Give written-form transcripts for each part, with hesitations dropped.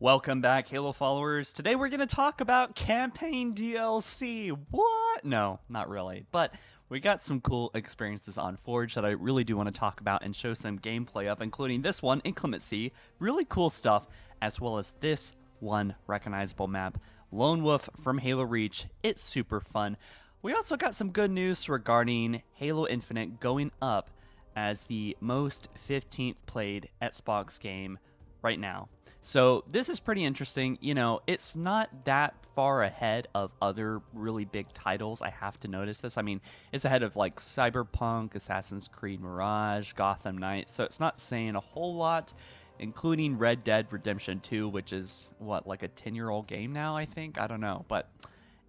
Welcome back, Halo followers. Today we're going to talk about Campaign DLC. What? No, not really. But we got some cool experiences on Forge that I really do want to talk about and show some gameplay of, including this one, Inclemency. Really cool stuff, as well as this one recognizable map, Lone Wolf from Halo Reach. It's super fun. We also got some good news regarding Halo Infinite going up as the most 15th played Xbox game right now. So this is pretty interesting. You know, it's not that far ahead of other really big titles. I have to notice this. I mean, it's ahead of like Cyberpunk, Assassin's Creed Mirage, Gotham Knights. So it's not saying a whole lot, including Red Dead Redemption 2, which is what, like a 10-year-old game now, I think? I don't know. But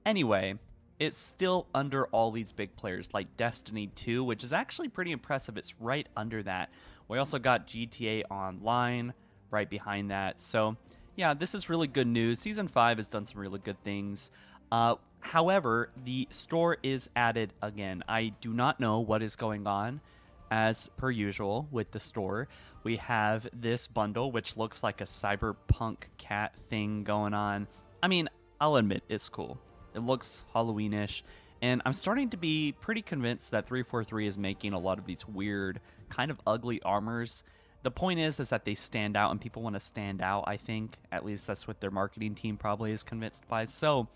anyway, it's still under all these big players like Destiny 2, which is actually pretty impressive. It's right under that. We also got GTA Online right behind that. So yeah, this is really good news. Season 5 has done some really good things. However, the store is added again. I do not know what is going on. As per usual with the store, we have this bundle, which looks like a cyberpunk cat thing going on. I mean, I'll admit it's cool. It looks Halloweenish, and I'm starting to be pretty convinced that 343 is making a lot of these weird, kind of ugly armors. The point is that they stand out, and people want to stand out, I think. At least that's what their marketing team probably is convinced by. So,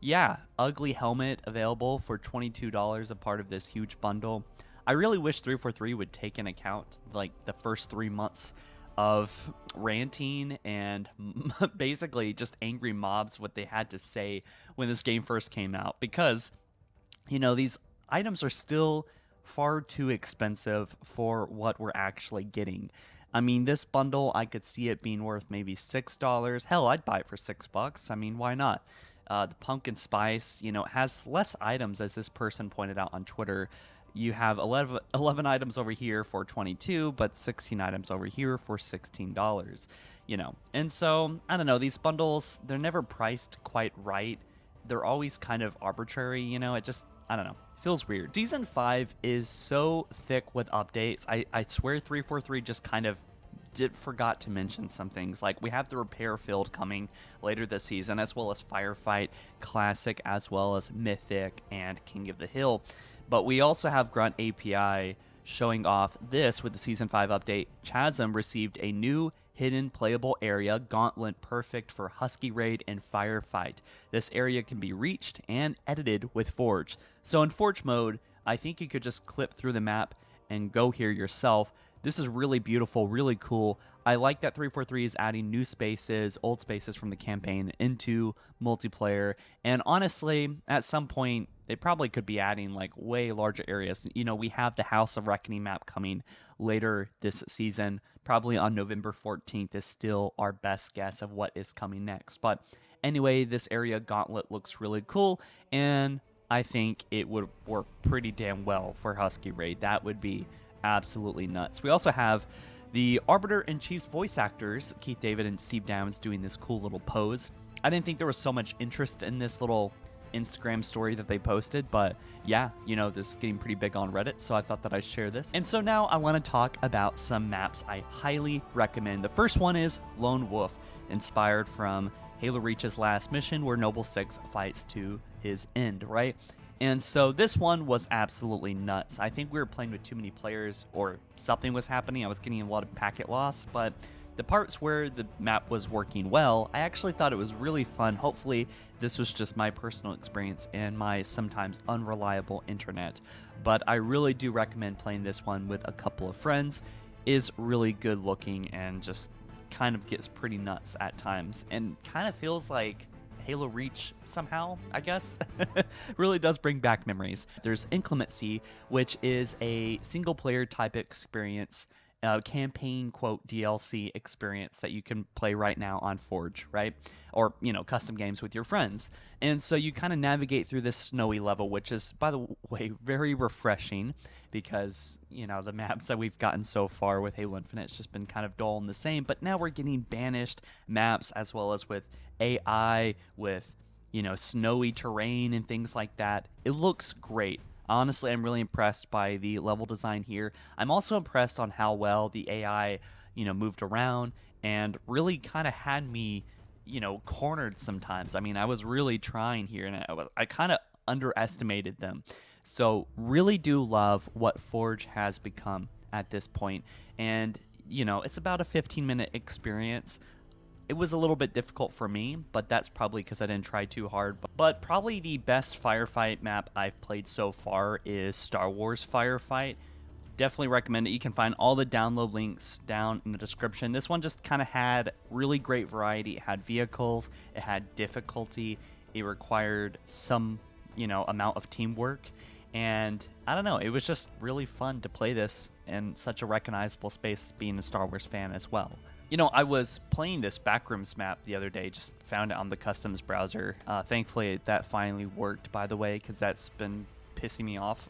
yeah, ugly helmet available for $22, a part of this huge bundle. I really wish 343 would take into account, like, the first 3 months of ranting and basically just angry mobs, what they had to say when this game first came out. Because, you know, these items are still far too expensive for what we're actually getting. I mean, this bundle, I could see it being worth maybe $6. Hell, I'd buy it for $6. I mean, why not? The pumpkin spice, you know, has less items, as this person pointed out on Twitter. You have 11 items over here for 22, but 16 items over here for $16, you know. And so, I don't know, these bundles, they're never priced quite right. They're always kind of arbitrary, you know. It just, I don't know, feels weird. Season 5 is so thick with updates. I swear 343 just kind of forgot to mention some things. Like, we have the repair field coming later this season, as well as Firefight Classic, as well as Mythic and King of the Hill. But we also have Grunt API showing off this with the Season 5 update. Chasm received a new hidden playable area, Gauntlet, perfect for Husky Raid and Firefight. This area can be reached and edited with Forge. So in Forge mode, I think you could just clip through the map and go here yourself. This is really beautiful, really cool. I like that 343 is adding new spaces, old spaces from the campaign into multiplayer. And honestly, at some point, they probably could be adding like way larger areas. You know, we have the House of Reckoning map coming later this season, probably on November 14th is still our best guess of what is coming next. But anyway, this area Gauntlet looks really cool, and I think it would work pretty damn well for Husky Raid. That would be absolutely nuts. We also have the Arbiter and Chiefs voice actors, Keith David and Steve Downs, doing this cool little pose. I didn't think there was so much interest in this little Instagram story that they posted, but yeah, you know, this is getting pretty big on Reddit, so I thought that I'd share this. And so now I want to talk about some maps I highly recommend. The first one is Lone Wolf, inspired from Halo Reach's last mission, where Noble 6 fights to his end, right? And so this one was absolutely nuts. I think we were playing with too many players, or something was happening. I was getting a lot of packet loss, but the parts where the map was working well, I actually thought it was really fun. Hopefully, this was just my personal experience and my sometimes unreliable internet. But I really do recommend playing this one with a couple of friends. Is really good looking and just kind of gets pretty nuts at times, and kind of feels like Halo Reach somehow, I guess. Really does bring back memories. There's Inclemency, which is a single player type experience, campaign quote DLC experience that you can play right now on Forge, right? Or, you know, custom games with your friends. And so you kind of navigate through this snowy level, which is, by the way, very refreshing, because, you know, the maps that we've gotten so far with Halo Infinite has just been kind of dull and the same. But now we're getting banished maps, as well as with AI, with, you know, snowy terrain and things like that. It looks great. Honestly, I'm really impressed by the level design here. I'm also impressed on how well the AI, you know, moved around and really kind of had me cornered sometimes. I mean, I was really trying here, and I kind of underestimated them. So really do love what Forge has become at this point. And, it's about a 15-minute experience. It was a little bit difficult for me, but that's probably because I didn't try too hard. But probably the best firefight map I've played so far is Star Wars Firefight. Definitely recommend it. You can find all the download links down in the description. This one just kind of had really great variety. It had vehicles, it had difficulty, it required some, amount of teamwork. And I don't know, it was just really fun to play this in such a recognizable space, being a Star Wars fan as well. I was playing this Backrooms map the other day, just found it on the customs browser. Thankfully, that finally worked, by the way, because that's been pissing me off.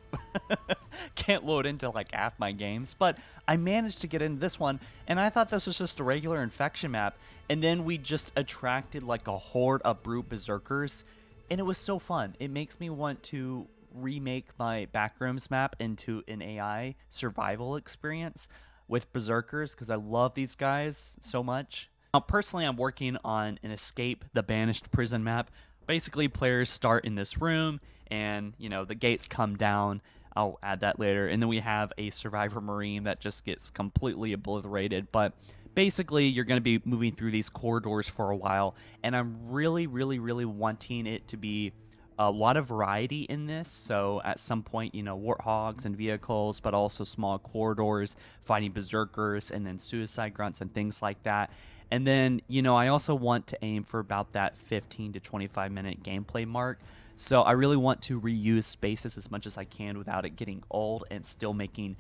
Can't load into like half my games, but I managed to get into this one, and I thought this was just a regular infection map, and then we just attracted like a horde of brute berserkers, and it was so fun. It makes me want to remake my Backrooms map into an AI survival experience with berserkers, because I love these guys so much. Now, personally, I'm working on an Escape the Banished Prison map. Basically, players start in this room, and the gates come down. I'll add that later. And then we have a Survivor Marine that just gets completely obliterated. But basically, you're going to be moving through these corridors for a while, and I'm really, really, really wanting it to be a lot of variety in this. So at some point, warthogs and vehicles, but also small corridors, fighting berserkers, and then suicide grunts and things like that. And then, I also want to aim for about that 15 to 25 minute gameplay mark. So I really want to reuse spaces as much as I can without it getting old, and still making,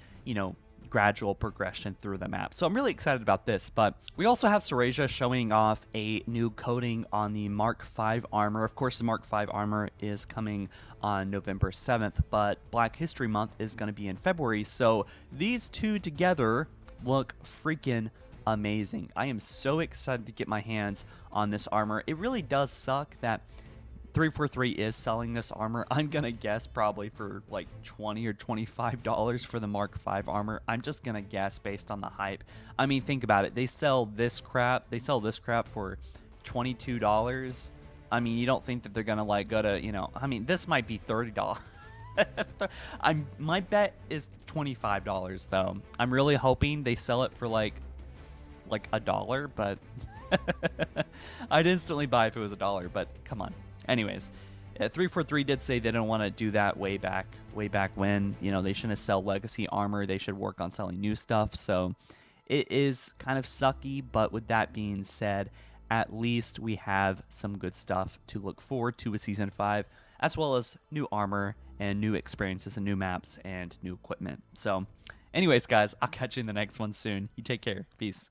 gradual progression through the map. So I'm really excited about this. But we also have Serasia showing off a new coating on the Mark V armor. Of course, the Mark V armor is coming on November 7th, but Black History Month is going to be in February. So these two together look freaking amazing. I am so excited to get my hands on this armor. It really does suck that 343 is selling this armor. I'm gonna guess probably for like $20 or $25 for the Mark V armor. I'm just gonna guess based on the hype. I mean, think about it. They sell this crap for $22. I mean, you don't think that they're gonna like go to, I mean, this might be $30. My bet is $25 though. I'm really hoping they sell it for like $1, but I'd instantly buy if it was $1, but come on. Anyways, 343 did say they don't want to do that way back when. They shouldn't sell legacy armor. They should work on selling new stuff. So it is kind of sucky, but with that being said, at least we have some good stuff to look forward to with Season 5, as well as new armor and new experiences and new maps and new equipment. So anyways, guys, I'll catch you in the next one soon. You take care. Peace.